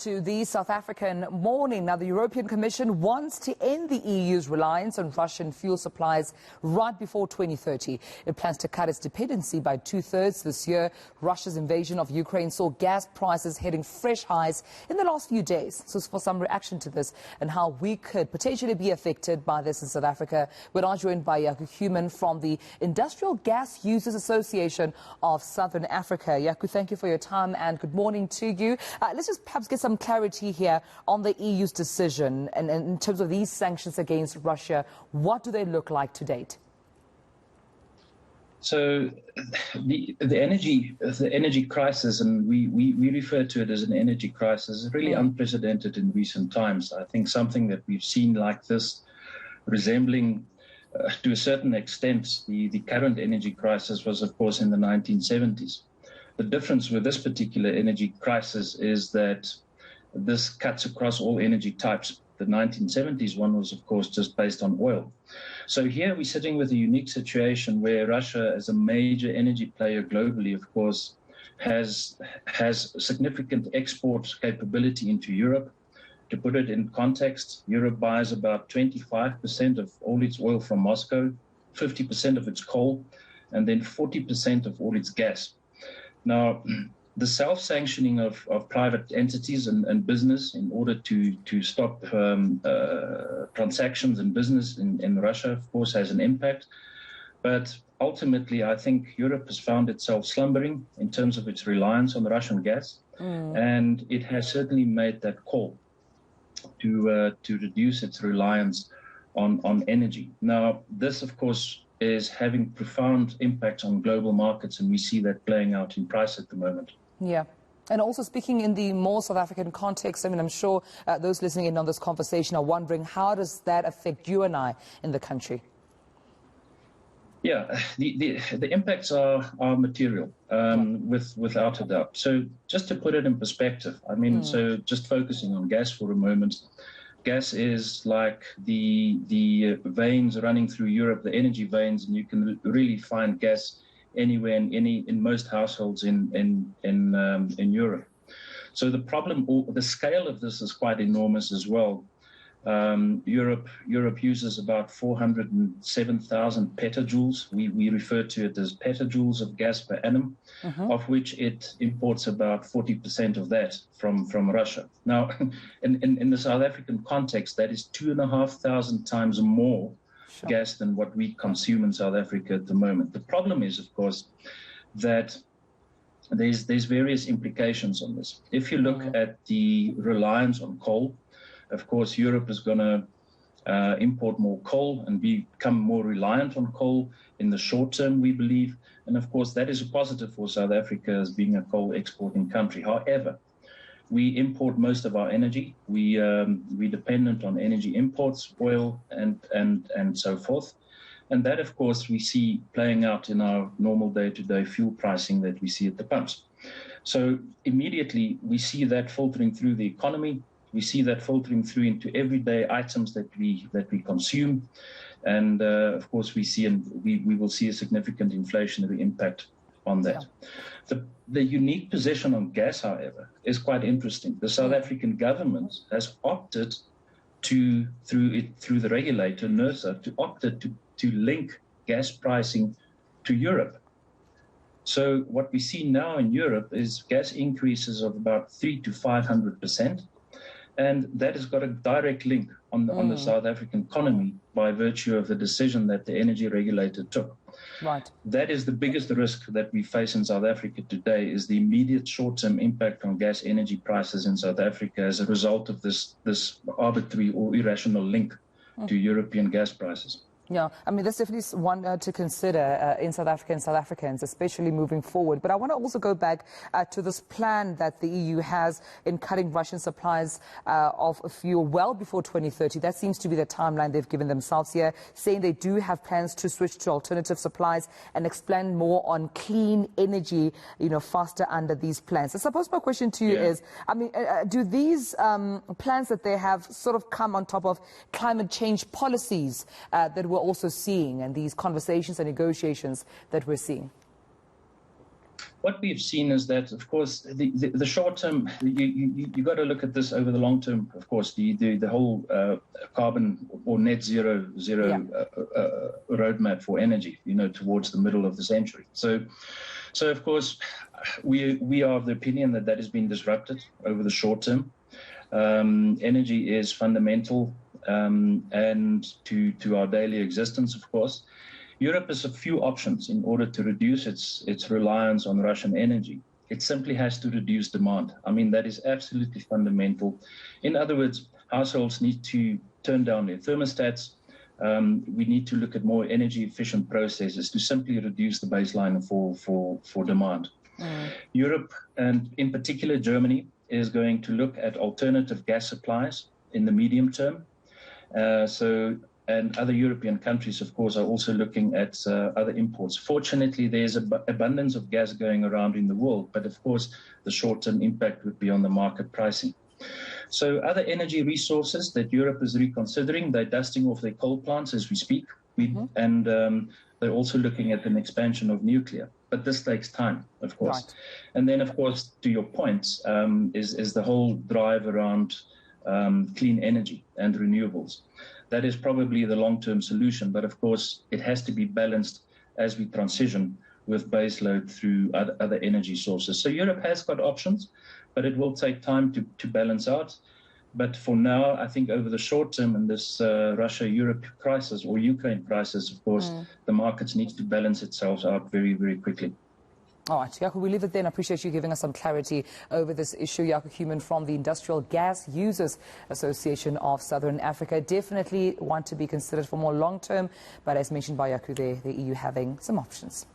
to the South African morning. Now, the European Commission wants to end the EU's reliance on Russian fuel supplies right before 2030. It plans to cut its dependency by 2/3 this year. Russia's invasion of Ukraine saw gas prices hitting fresh highs in the last few days. So for some reaction to this and how we could potentially be affected by this in South Africa, we're now joined by Jaco from the Industrial Gas Users Association of Southern Africa. Jaco, thank you for your time and good morning to you. Let's just perhaps get some clarity here on the EU's decision and in terms of these sanctions against Russia. What do they look like to date? So the energy crisis, and we refer to it as an energy crisis, is really unprecedented in recent times. I think something that we've seen like this, resembling to a certain extent the current energy crisis, was of course in the 1970s. The difference with this particular energy crisis is that this cuts across all energy types. The 1970s one was, of course, just based on oil. So here we're sitting with a unique situation where Russia, as a major energy player globally, of course, has significant export capability into Europe. To put it in context, Europe buys about 25% of all its oil from Moscow, 50% of its coal, and then 40% of all its gas. Now, the self-sanctioning of private entities and business in order to stop transactions and business in Russia, of course, has an impact. But ultimately, I think Europe has found itself slumbering in terms of its reliance on the Russian gas. And it has certainly made that call to reduce its reliance on energy. Now, this, of course, is having profound impacts on global markets, and we see that playing out in price at the moment. Yeah. And also speaking in the more South African context, I mean, I'm sure those listening in on this conversation are wondering, how does that affect you and I in the country? Yeah, the impacts are material, without a doubt. So just to put it in perspective, I mean, so just focusing on gas for a moment, gas is like the veins running through Europe, the energy veins, and you can really find gas anywhere in most households in Europe. So the problem, or the scale of this, is quite enormous as well. Europe uses about 407,000 petajoules. We refer to it as petajoules of gas per annum, of which it imports about 40% of that from Russia. Now, in the South African context, that is 2,500 times more gas than what we consume in South Africa at the moment. The problem is, of course, that there's various implications on this. If you look at the reliance on coal, of course, Europe is going to import more coal and become more reliant on coal in the short term, we believe. And of course, that is a positive for South Africa as being a coal exporting country. However, we import most of our energy. We're dependent on energy imports, oil, and so forth. And that, of course, we see playing out in our normal day-to-day fuel pricing that we see at the pumps. So immediately, we see that filtering through the economy. We see that filtering through into everyday items that we consume. And, of course, we will see a significant inflationary impact on that. Yeah. The unique position on gas, however, is quite interesting. The South African government has opted through the regulator, NERSA, to link gas pricing to Europe. So what we see now in Europe is gas increases of about 300% to 500%. And that has got a direct link on the South African economy by virtue of the decision that the energy regulator took. Right. That is the biggest risk that we face in South Africa today, is the immediate short-term impact on gas energy prices in South Africa as a result of this arbitrary or irrational link to European gas prices. Yeah, I mean, that's definitely one to consider in South Africa and South Africans, especially moving forward. But I want to also go back to this plan that the EU has in cutting Russian supplies of fuel well before 2030. That seems to be the timeline they've given themselves here, saying they do have plans to switch to alternative supplies and expand more on clean energy, faster under these plans. I suppose my question to you is, I mean, do these plans that they have sort of come on top of climate change policies that we're also seeing, and these conversations and negotiations that we're seeing? what we've seen is that, of course, the short term, you got to look at this over the long term. Of course, the whole carbon or net zero roadmap for energy, towards the middle of the century. So of course, we are of the opinion that has been disrupted over the short term. Energy is fundamental and to our daily existence, of course. Europe has a few options in order to reduce its reliance on Russian energy. It simply has to reduce demand. I mean, that is absolutely fundamental. In other words, households need to turn down their thermostats. We need to look at more energy efficient processes to simply reduce the baseline for demand. Europe, and in particular Germany, is going to look at alternative gas supplies in the medium term. And other European countries, of course, are also looking at other imports. Fortunately, there's abundance of gas going around in the world, but of course, the short-term impact would be on the market pricing. So other energy resources that Europe is reconsidering, they're dusting off their coal plants as we speak, and they're also looking at an expansion of nuclear. But this takes time, of course. Right. And then, of course, to your point, is the whole drive around clean energy and renewables. That is probably the long-term solution, but of course, it has to be balanced as we transition with baseload through other energy sources. So Europe has got options, but it will take time to balance out. But for now, I think over the short term in this Russia-Europe crisis or Ukraine crisis, of course, the markets need to balance itself out very, very quickly. All right, Jaco, we leave it then. I appreciate you giving us some clarity over this issue. Jaco Human from the Industrial Gas Users Association of Southern Africa. Definitely want to be considered for more long term, but as mentioned by Jaco there, the EU having some options.